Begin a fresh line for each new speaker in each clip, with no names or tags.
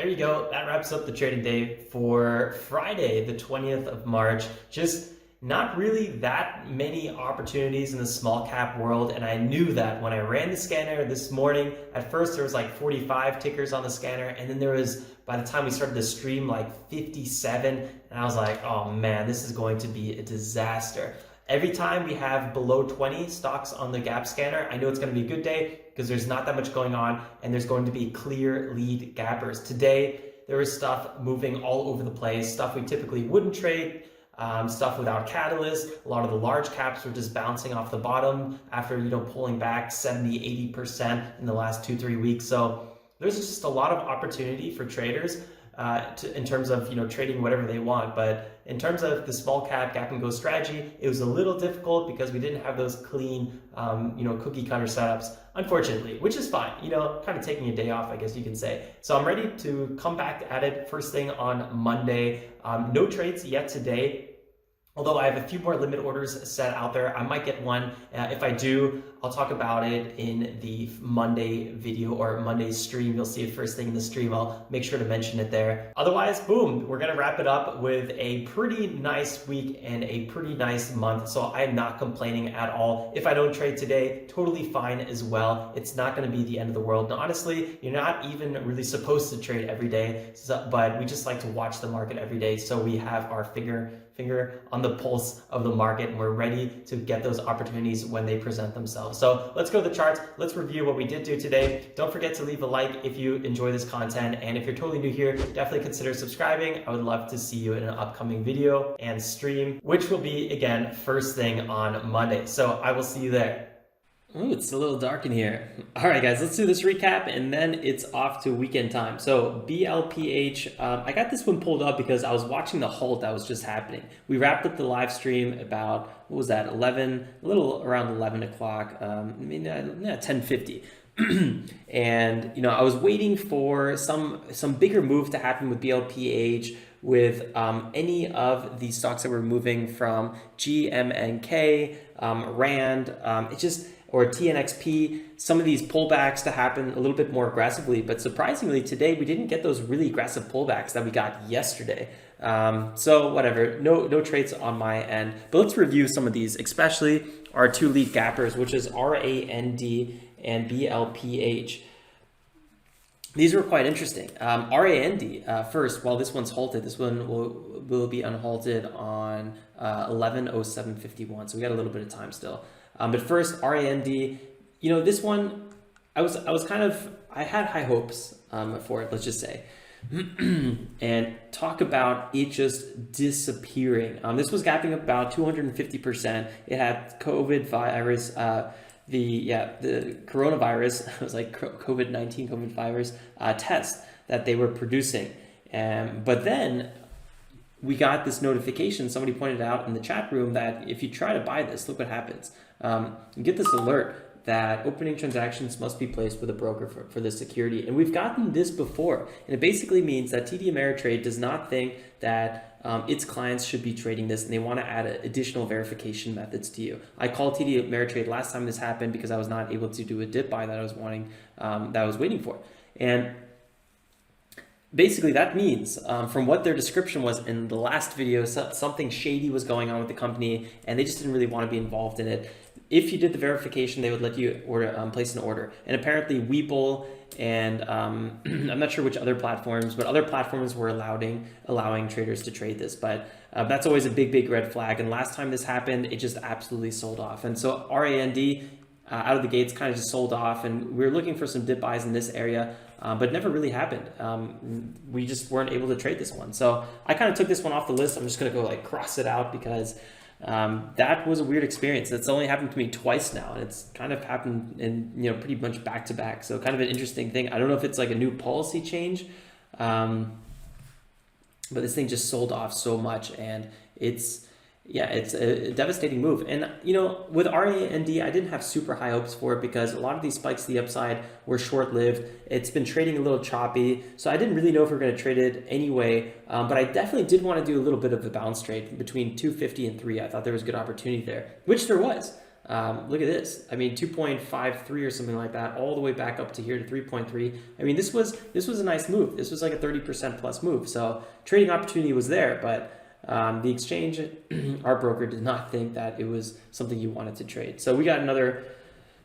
there you go. That wraps up the trading day for Friday, the 20th of March. Just not really that many opportunities in the small cap world. And I knew that when I ran the scanner this morning. At first, there was like 45 tickers on the scanner. And then there was, by the time we started the stream, like 57. And I was like, oh man, this is going to be a disaster. Every time we have below 20 stocks on the gap scanner, I know it's going to be a good day because there's not that much going on and there's going to be clear lead gappers. Today, there was stuff moving all over the place, stuff we typically wouldn't trade, stuff without catalyst. A lot of the large caps were just bouncing off the bottom after, pulling back 70, 80% in the last 2-3 weeks. So there's just a lot of opportunity for traders in terms of trading whatever they want. But in terms of the small cap gap and go strategy, it was a little difficult because we didn't have those clean cookie cutter setups, unfortunately, which is fine. Kind of taking a day off, I guess you can say. So I'm ready to come back at it first thing on Monday. No trades yet today. Although I have a few more limit orders set out there, I might get one. If I do, I'll talk about it in the Monday video or Monday stream. You'll see it first thing in the stream. I'll make sure to mention it there. Otherwise, boom, we're gonna wrap it up with a pretty nice week and a pretty nice month. So I'm not complaining at all. If I don't trade today, totally fine as well. It's not gonna be the end of the world. And honestly, you're not even really supposed to trade every day, but we just like to watch the market every day. So we have our finger on the pulse of the market, and we're ready to get those opportunities when they present themselves. So let's go to the charts. Let's review what we did do today. Don't forget to leave a like if you enjoy this content. And if you're totally new here, definitely consider subscribing. I would love to see you in an upcoming video and stream, which will be, again, first thing on Monday. So I will see you there. Ooh, it's a little dark in here. All right, guys, let's do this recap, and then it's off to weekend time. So BLPH, I got this one pulled up because I was watching the halt that was just happening. We wrapped up the live stream about, what was that, 11, a little around 11 o'clock, 10:50. And, I was waiting for some bigger move to happen with BLPH, with any of the stocks that were moving from GMMK, RAND, or TNXP, some of these pullbacks to happen a little bit more aggressively. But surprisingly, today we didn't get those really aggressive pullbacks that we got yesterday. So whatever, no trades on my end. But let's review some of these, especially our two lead gappers, which is RAND and BLPH. These were quite interesting. RAND, first, while this one's halted, this one will be unhalted on 11:07:51. So we got a little bit of time still. But first, RAND, this one, I had high hopes for it, let's just say. And talk about it just disappearing. This was gapping about 250%. It had COVID virus, the coronavirus, it was like COVID-19, COVID virus test that they were producing. But then we got this notification, somebody pointed out in the chat room, that if you try to buy this, look what happens. You get this alert that opening transactions must be placed with a broker for this security. And we've gotten this before. And it basically means that TD Ameritrade does not think that its clients should be trading this, and they want to add additional verification methods to you. I called TD Ameritrade last time this happened because I was not able to do a dip buy that I was waiting for. And basically, that means, from what their description was in the last video, something shady was going on with the company, and they just didn't really want to be involved in it. If you did the verification, they would let you place an order. And apparently, Webull and I'm not sure which other platforms, but other platforms were allowing traders to trade this. But that's always a big red flag. And last time this happened, it just absolutely sold off. And so RAND, out of the gates, kind of just sold off, and we were looking for some dip buys in this area, but it never really happened. We just weren't able to trade this one. So I kind of took this one off the list. I'm just going to go cross it out because that was a weird experience. That's only happened to me twice now, and it's kind of happened in pretty much back to back. So kind of an interesting thing. I don't know if it's like a new policy change, but this thing just sold off so much, and it's a devastating move. And with RAND, I didn't have super high hopes for it because a lot of these spikes to the upside were short-lived. It's been trading a little choppy, so I didn't really know if we were going to trade it anyway. But I definitely did want to do a little bit of a bounce trade between 250 and 3. I thought there was good opportunity there, which there was. Look at this. I mean, 2.53 or something like that, all the way back up to here to 3.3. I mean, this was a nice move. This was like a 30% plus move. So trading opportunity was there, but the exchange, our broker did not think that it was something you wanted to trade. So we got another,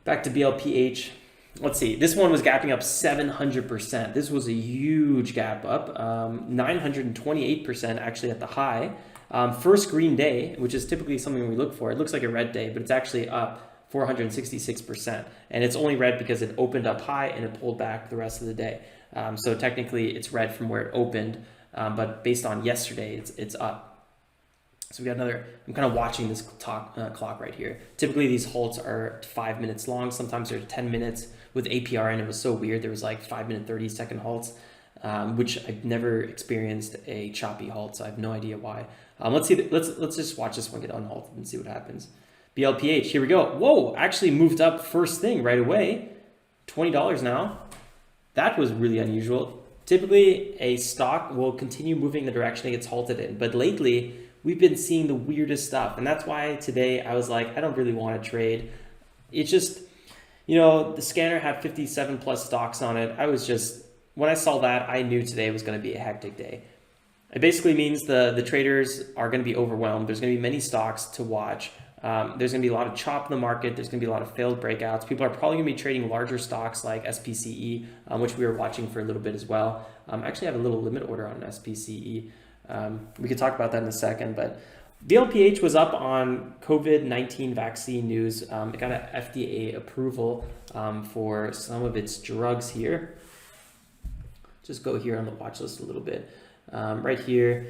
back to BLPH. Let's see, this one was gapping up 700%. This was a huge gap up, 928% actually at the high. First green day, which is typically something we look for. It looks like a red day, but it's actually up 466%. And it's only red because it opened up high and it pulled back the rest of the day. So technically it's red from where it opened, but based on yesterday, it's up. So we got another, I'm kind of watching this clock right here. Typically these halts are 5 minutes long. Sometimes they're 10 minutes. With APR, and it was so weird. There was like 5 minute, 30-second halts, which I've never experienced a choppy halt, so I have no idea why. Let's see. Let's just watch this one get unhalted and see what happens. BLPH, here we go. Whoa, actually moved up first thing right away. $20 now. That was really unusual. Typically, a stock will continue moving the direction it gets halted in, but lately we've been seeing the weirdest stuff, and that's why today I was like, I don't really want to trade. It's just, you know, the scanner had 57 plus stocks on it. I was just, when I saw that, I knew today was going to be a hectic day. It basically means the traders are going to be overwhelmed. There's going to be many stocks to watch. There's going to be a lot of chop in the market. There's going to be a lot of failed breakouts. People are probably going to be trading larger stocks like SPCE, which we were watching for a little bit as well. I actually have a little limit order on SPCE. We could talk about that in a second, but BLPH was up on COVID-19 vaccine news. It got an FDA approval for some of its drugs here. Just go here on the watch list a little bit. Right here,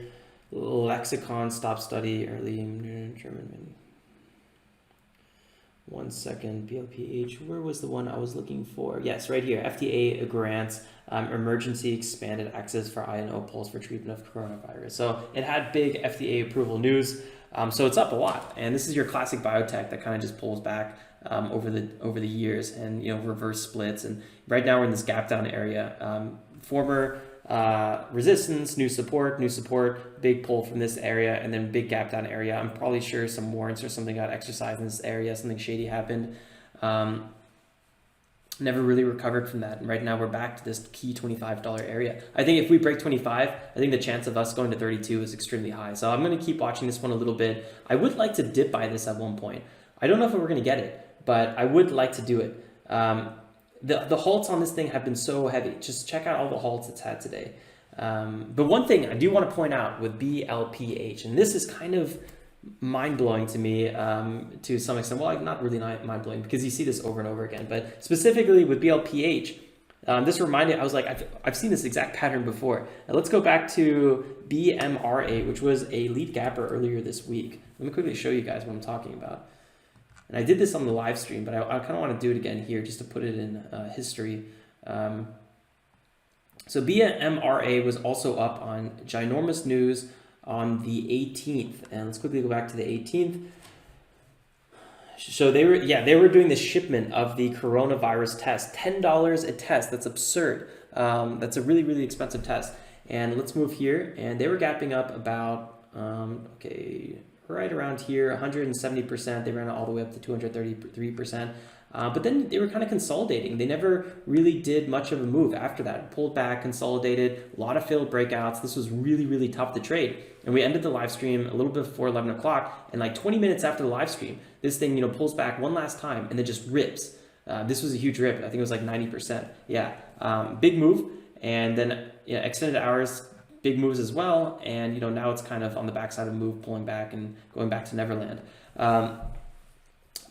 lexicon stop study early German. 1 second, BLPH, where was the one I was looking for? Yes, right here, FDA grants emergency expanded access for INO pulse for treatment of coronavirus. So it had big FDA approval news. So it's up a lot. And this is your classic biotech that kind of just pulls back over the years and, you know, reverse splits. And right now we're in this gap down area. Former resistance, new support, big pull from this area, and then big gap down area. I'm probably sure some warrants or something got exercised in this area, something shady happened. Never really recovered from that. And right now we're back to this key $25 area. I think if we break 25, I think the chance of us going to 32 is extremely high. So I'm going to keep watching this one a little bit. I would like to dip by this at one point. I don't know if we're going to get it, but I would like to do it. The halts on this thing have been so heavy. Just check out all the halts it's had today. But one thing I do want to point out with BLPH, and this is kind of mind-blowing to me to some extent. Well, not really mind-blowing because you see this over and over again, but specifically with BLPH, this reminded, I was like, I've seen this exact pattern before. Now let's go back to BMRA, which was a lead gapper earlier this week. Let me quickly show you guys what I'm talking about. And I did this on the live stream, but I kind of want to do it again here just to put it in history. So BMRA was also up on ginormous news on the 18th. And let's quickly go back to the 18th. So they were doing the shipment of the coronavirus test, $10 a test. That's absurd. That's a really, really expensive test. And let's move here. And they were gapping up about, right around here, 170%. They ran all the way up to 233%. But then they were kind of consolidating. They never really did much of a move after that. Pulled back, consolidated, a lot of failed breakouts. This was really, really tough to trade. And we ended the live stream a little bit before 11 o'clock. And like 20 minutes after the live stream, this thing, you know, pulls back one last time and then just rips. This was a huge rip. I think it was like 90%. Yeah, big move. And then extended hours, big moves as well. And, you know, now it's kind of on the backside of a move, pulling back and going back to Neverland.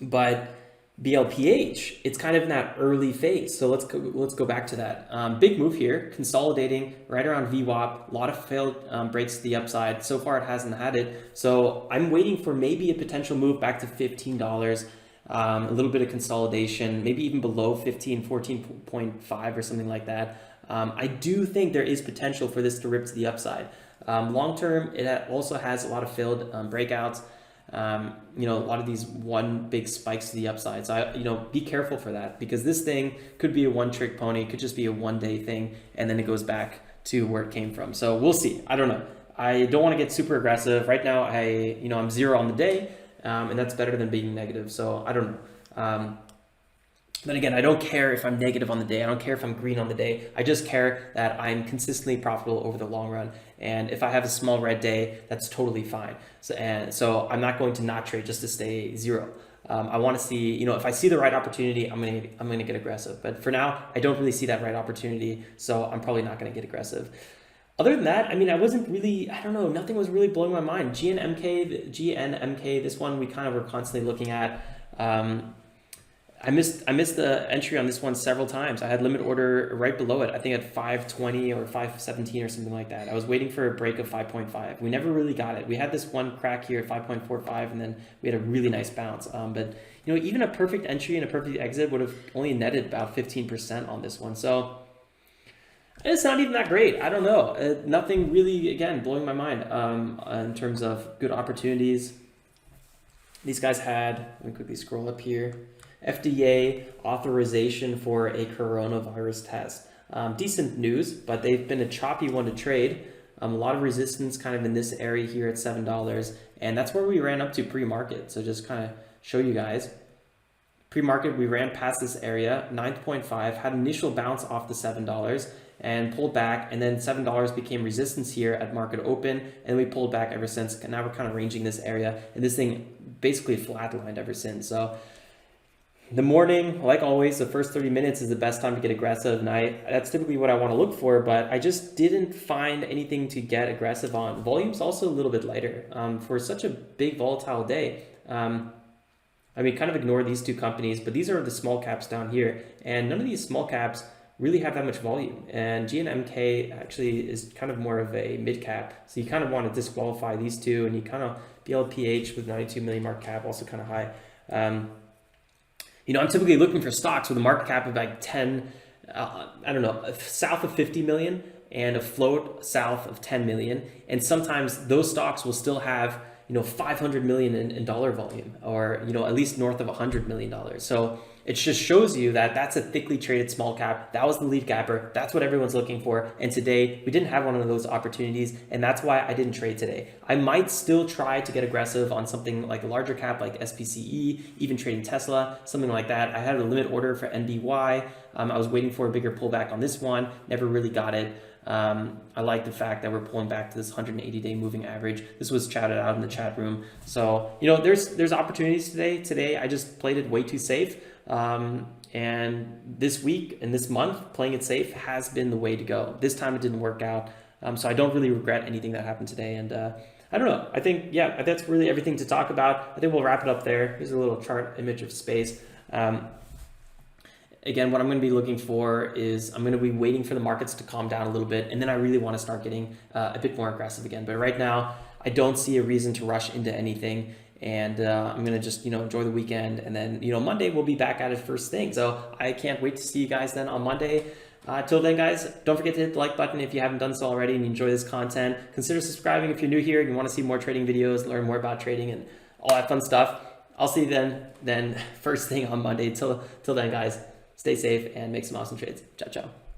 But BLPH, it's kind of in that early phase. So let's go back to that. Big move here, consolidating right around VWAP, a lot of failed breaks to the upside. So far it hasn't had it. So I'm waiting for maybe a potential move back to $15, a little bit of consolidation, maybe even below 15, 14.5 or something like that. I do think there is potential for this to rip to the upside. Long term, it also has a lot of failed breakouts. You know, a lot of these one big spikes to the upside. So be careful for that, because this thing could be a one-trick pony, could just be a one-day thing, and then it goes back to where it came from. So we'll see. I don't know. I don't want to get super aggressive right now. I'm zero on the day. and that's better than being negative. So I don't know. But again, I don't care if I'm negative on the day. I don't care if I'm green on the day. I just care that I'm consistently profitable over the long run. And if I have a small red day, that's totally fine. So I'm not going to not trade just to stay zero. I want to see, you know, if I see the right opportunity, I'm gonna get aggressive. But for now, I don't really see that right opportunity, so I'm probably not gonna get aggressive. Other than that, I mean, I wasn't really, I don't know, nothing was really blowing my mind. GMMK, this one we kind of were constantly looking at. I missed the entry on this one several times. I had limit order right below it, I think at 520 or 517 or something like that. I was waiting for a break of 5.5. We never really got it. We had this one crack here at 5.45, and then we had a really nice bounce. But you know, even a perfect entry and a perfect exit would have only netted about 15% on this one. So it's not even that great. I don't know. Nothing really, again, blowing my mind in terms of good opportunities. These guys had, let me quickly scroll up here, FDA authorization for a coronavirus test. Decent news, but they've been a choppy one to trade. A lot of resistance kind of in this area here at $7, and that's where we ran up to pre-market. So just kind of show you guys. Pre-market, we ran past this area, 9.5, had an initial bounce off the $7 and pulled back, and then $7 became resistance here at market open, and we pulled back ever since. Now we're kind of ranging this area, and this thing basically flatlined ever since. So the morning, like always, the first 30 minutes is the best time to get aggressive, and that's typically what I want to look for, but I just didn't find anything to get aggressive on. Volume's also a little bit lighter for such a big volatile day. I mean, kind of ignore these two companies, but these are the small caps down here, and none of these small caps really have that much volume. And GMMK actually is kind of more of a mid cap, so you kind of want to disqualify these two, and you kind of BLPH with 92 million market cap, also kind of high. You know, I'm typically looking for stocks with a market cap of like 10, I don't know, south of 50 million and a float south of 10 million. And sometimes those stocks will still have, you know, 500 million in dollar volume, or, you know, at least north of $100 million. So it just shows you that that's a thickly traded small cap. That was the lead gapper. That's what everyone's looking for. And today we didn't have one of those opportunities, and that's why I didn't trade today. I might still try to get aggressive on something like a larger cap like SPCE, even trading Tesla, something like that. I had a limit order for NDY. I was waiting for a bigger pullback on this one. Never really got it. I like the fact that we're pulling back to this 180-day moving average. This was chatted out in the chat room. So, you know, there's opportunities today. Today, I just played it way too safe. And this week and this month, playing it safe has been the way to go. This time it didn't work out. So I don't really regret anything that happened today. And I don't know. I think, yeah, that's really everything to talk about. I think we'll wrap it up there. Here's a little chart image of space. Again, what I'm going to be looking for is I'm going to be waiting for the markets to calm down a little bit, and then I really want to start getting a bit more aggressive again. But right now, I don't see a reason to rush into anything, and I'm going to just, you know, enjoy the weekend, and then, you know, Monday we'll be back at it first thing. So I can't wait to see you guys then on Monday. Till then, guys, don't forget to hit the like button if you haven't done so already and you enjoy this content. Consider subscribing if you're new here and you want to see more trading videos, learn more about trading and all that fun stuff. I'll see you then first thing on Monday. Till then, guys. Stay safe and make some awesome trades. Ciao, ciao.